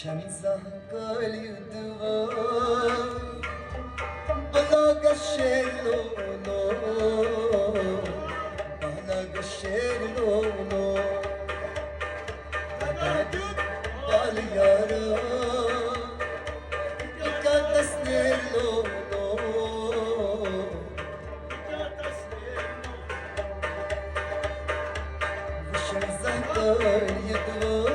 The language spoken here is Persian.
شمسة قال يدوى بلا قشير لولو بلا قشير لولو بدادت باليارا بكا تسنير لولو وشمسة قال يدوى